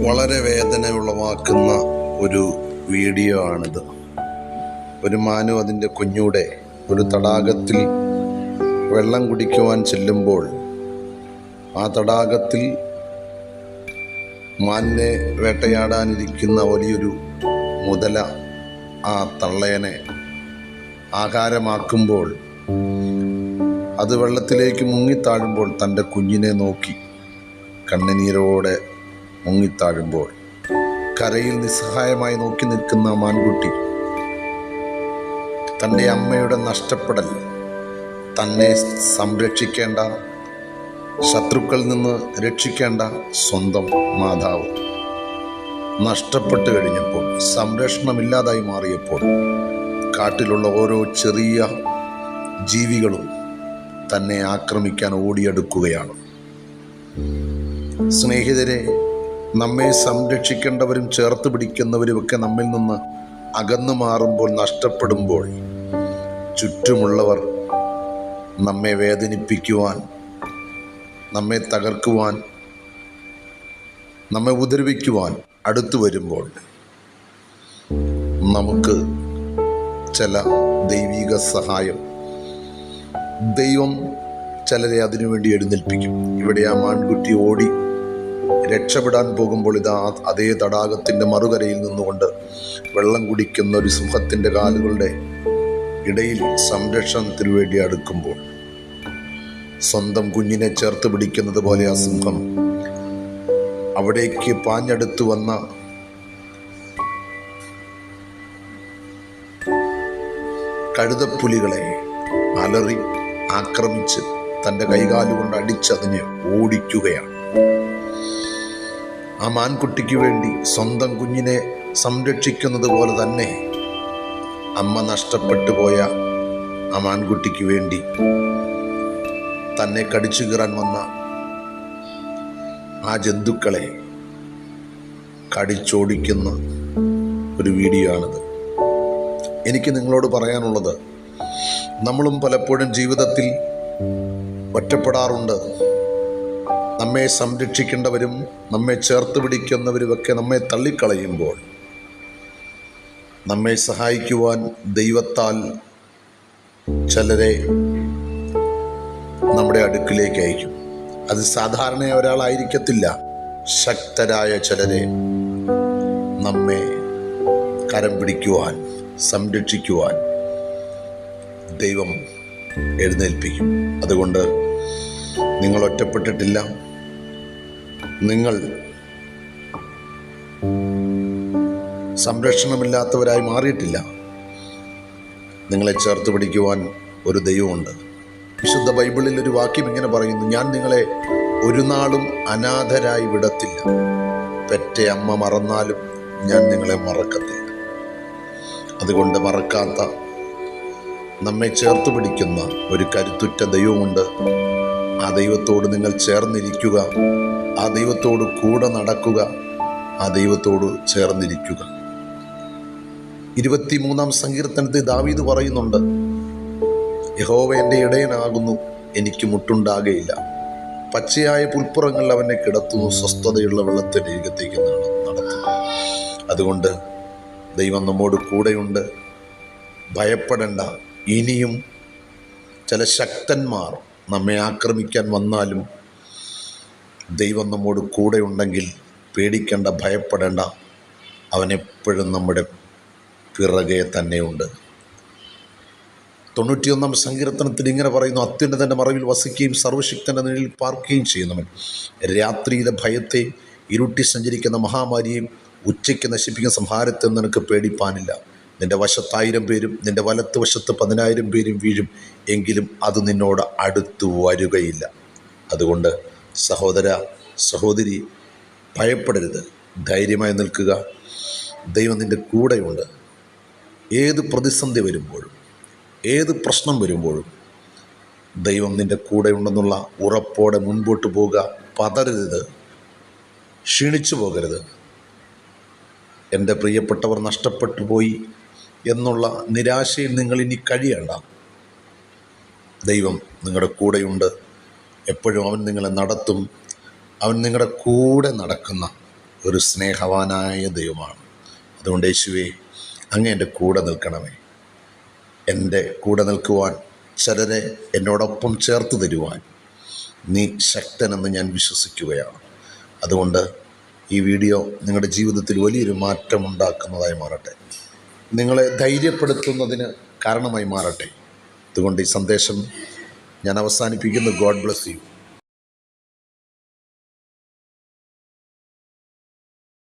വളരെ വേദന ഉളവാക്കുന്ന ഒരു വീഡിയോ ആണിത്. ഒരു മാനു അതിൻ്റെ കുഞ്ഞൂടെ ഒരു തടാകത്തിൽ വെള്ളം കുടിക്കുവാൻ ചെല്ലുമ്പോൾ ആ തടാകത്തിൽ മാനിനെ വേട്ടയാടാനിരിക്കുന്ന വലിയൊരു മുതല ആ തള്ളയനെ ആഹാരമാക്കുമ്പോൾ അത് വെള്ളത്തിലേക്ക് മുങ്ങിത്താഴുമ്പോൾ തൻ്റെ കുഞ്ഞിനെ നോക്കി കണ്ണുനീരോടെ മുങ്ങിത്താഴുമ്പോൾ കരയിൽ നിസ്സഹായമായി നോക്കി നിൽക്കുന്ന മാൻകുട്ടി തൻ്റെ അമ്മയുടെ നഷ്ടപ്പെടൽ, തന്നെ സംരക്ഷിക്കേണ്ട, ശത്രുക്കളിൽ നിന്ന് രക്ഷിക്കേണ്ട സ്വന്തം മാതാവ് നഷ്ടപ്പെട്ടു കഴിഞ്ഞപ്പോൾ, സംരക്ഷണമില്ലാതായി മാറിയപ്പോൾ കാട്ടിലുള്ള ഓരോ ചെറിയ ജീവികളും തന്നെ ആക്രമിക്കാൻ ഓടിയെടുക്കുകയാണ്. സ്നേഹിതരെ, നമ്മെ സംരക്ഷിക്കേണ്ടവരും ചേർത്ത് പിടിക്കുന്നവരുമൊക്കെ നമ്മിൽ നിന്ന് അകന്നു മാറുമ്പോൾ, നഷ്ടപ്പെടുമ്പോൾ ചുറ്റുമുള്ളവർ നമ്മെ വേദനിപ്പിക്കുവാൻ, നമ്മെ തകർക്കുവാൻ, നമ്മെ ഉപദ്രവിക്കുവാൻ അടുത്തു വരുമ്പോൾ നമുക്ക് ചില ദൈവിക സഹായം, ദൈവം ചിലരെ അതിനുവേണ്ടി എഴുന്നേൽപ്പിക്കും. ഇവിടെ ആ മാൻകുട്ടി ഓടി രക്ഷപ്പെടാൻ പോകുമ്പോൾ ഇതാ അതേ തടാകത്തിൻ്റെ മറുകരയിൽ നിന്നുകൊണ്ട് വെള്ളം കുടിക്കുന്ന ഒരു സിംഹത്തിൻ്റെ കാലുകളുടെ ഇടയിൽ സംരക്ഷണത്തിന് വേണ്ടി അടുക്കുമ്പോൾ സ്വന്തം കുഞ്ഞിനെ ചേർത്ത് പിടിക്കുന്നത് പോലെ ആ സിംഹം അവിടേക്ക് പാഞ്ഞടുത്തു വന്ന കഴുതപ്പുലികളെ അലറി ആക്രമിച്ച് തൻ്റെ കൈകാലുകൊണ്ട് അടിച്ചതിനെ ഓടിക്കുകയാണ്. ആ മാൻകുട്ടിക്ക് വേണ്ടി സ്വന്തം കുഞ്ഞിനെ സംരക്ഷിക്കുന്നത് പോലെ തന്നെ അമ്മ നഷ്ടപ്പെട്ടു പോയ ആ മാൻകുട്ടിക്ക് വേണ്ടി തന്നെ കടിച്ചു കീറാൻ വന്ന ആ ജന്തുക്കളെ കടിച്ചോടിക്കുന്ന ഒരു വീഡിയോ ആണിത്. എനിക്ക് നിങ്ങളോട് പറയാനുള്ളത്, നമ്മളും പലപ്പോഴും ജീവിതത്തിൽ ഒറ്റപ്പെടാറുണ്ട്. നമ്മെ സംരക്ഷിക്കേണ്ടവരും നമ്മെ ചേർത്ത് പിടിക്കുന്നവരുമൊക്കെ നമ്മെ തള്ളിക്കളയുമ്പോൾ നമ്മെ സഹായിക്കുവാൻ ദൈവത്താൽ ചിലരെ നമ്മുടെ അടുക്കിലേക്ക് അയക്കും. അത് സാധാരണ ഒരാളായിരിക്കത്തില്ല. ശക്തരായ ചിലരെ നമ്മെ കരം പിടിക്കുവാൻ, സംരക്ഷിക്കുവാൻ ദൈവം എഴുന്നേൽപ്പിക്കും. അതുകൊണ്ട് നിങ്ങൾ ഒറ്റപ്പെട്ടിട്ടില്ല, നിങ്ങൾ സംരക്ഷണമില്ലാത്തവരായി മാറിയിട്ടില്ല. നിങ്ങളെ ചേർത്ത് പിടിക്കുവാൻ ഒരു ദൈവമുണ്ട്. വിശുദ്ധ ബൈബിളിൽ ഒരു വാക്യം ഇങ്ങനെ പറയുന്നു: ഞാൻ നിങ്ങളെ ഒരു നാളും അനാഥരായി വിടത്തില്ല, പെറ്റ അമ്മ മറന്നാലും ഞാൻ നിങ്ങളെ മറക്കത്തില്ല. അതുകൊണ്ട് മറക്കാത്ത, നമ്മെ ചേർത്ത് പിടിക്കുന്ന ഒരു കരുത്തുറ്റ ദൈവമുണ്ട്. ആ ദൈവത്തോട് നിങ്ങൾ ചേർന്നിരിക്കുക, ആ ദൈവത്തോട് കൂടെ നടക്കുക, ആ ദൈവത്തോട് ചേർന്നിരിക്കുക. 23-ാം സങ്കീർത്തനത്തിൽ ദാവീദ് പറയുന്നുണ്ട്: യഹോവ എൻ്റെ ഇടയനാകുന്നു, എനിക്ക് മുട്ടുണ്ടാകുകയില്ല. പച്ചയായ പുൽപ്പുറങ്ങളിൽ അവനെ കിടത്തുന്നു, സ്വസ്ഥതയുള്ള വെള്ളത്തിൻ്റെ അരികത്തേക്ക് നടത്തുന്നു. അതുകൊണ്ട് ദൈവം നമ്മോട് കൂടെയുണ്ട്. ഭയപ്പെടേണ്ട. ഇനിയും ചില ശക്തന്മാർ നമ്മെ ആക്രമിക്കാൻ വന്നാലും ദൈവം നമ്മോട് കൂടെ ഉണ്ടെങ്കിൽ പേടിക്കേണ്ട, ഭയപ്പെടേണ്ട. അവനെപ്പോഴും നമ്മുടെ പിറകെ തന്നെയുണ്ട്. 91-ാം സങ്കീർത്തനത്തിൽ ഇങ്ങനെ പറയുന്നു: അത്യുന്നതൻ്റെ മറവിൽ വസിക്കുകയും സർവശക്തൻ്റെ നിഴലിൽ പാർക്കുകയും ചെയ്യുന്നവൻ രാത്രിയിലെ ഭയത്തെ, ഇരുട്ടി സഞ്ചരിക്കുന്ന മഹാമാരിയെയും ഉച്ചയ്ക്ക് നശിപ്പിക്കുന്ന സംഹാരത്തെ നിനക്ക് പേടിപ്പാനില്ല. നിന്റെ വശത്ത് 1000 പേരും നിന്റെ വലത്ത് വശത്ത് 10,000 പേരും വീഴും, എങ്കിലും അത് നിന്നോട് അടുത്തു വരുകയില്ല. അതുകൊണ്ട് സഹോദര, സഹോദരി, ഭയപ്പെടരുത്, ധൈര്യമായി നിൽക്കുക. ദൈവം നിൻ്റെ കൂടെയുണ്ട്. ഏത് പ്രതിസന്ധി വരുമ്പോഴും, ഏത് പ്രശ്നം വരുമ്പോഴും ദൈവം നിൻ്റെ കൂടെയുണ്ടെന്നുള്ള ഉറപ്പോടെ മുൻപോട്ട് പോവുക. പതറരുത്, ക്ഷീണിച്ചു പോകരുത്. എൻ്റെ പ്രിയപ്പെട്ടവർ നഷ്ടപ്പെട്ടു പോയി എന്നുള്ള നിരാശയിൽ നിങ്ങൾ ഇനി കഴിയേണ്ട. ദൈവം നിങ്ങളുടെ കൂടെയുണ്ട്. എപ്പോഴും അവൻ നിങ്ങളെ നടത്തും. അവൻ നിങ്ങളുടെ കൂടെ നടക്കുന്ന ഒരു സ്നേഹവാനായ ദൈവമാണ്. അതുകൊണ്ട് യേശുവേ, അങ്ങ് എൻ്റെ കൂടെ നിൽക്കണമേ. എൻ്റെ കൂടെ നിൽക്കുവാൻ, ചിലരെ എന്നോടൊപ്പം ചേർത്ത് തരുവാൻ നീ ശക്തനെന്ന് ഞാൻ വിശ്വസിക്കുകയാണ്. അതുകൊണ്ട് ഈ വീഡിയോ നിങ്ങളുടെ ജീവിതത്തിൽ വലിയൊരു മാറ്റമുണ്ടാക്കുന്നതായി മാറട്ടെ, നിങ്ങളെ ധൈര്യപ്പെടുത്തുന്നതിന് കാരണമായി മാറട്ടെ. അതുകൊണ്ട് ഈ സന്ദേശം ഞാൻ അവസാനിപ്പിക്കുന്നു. God bless you.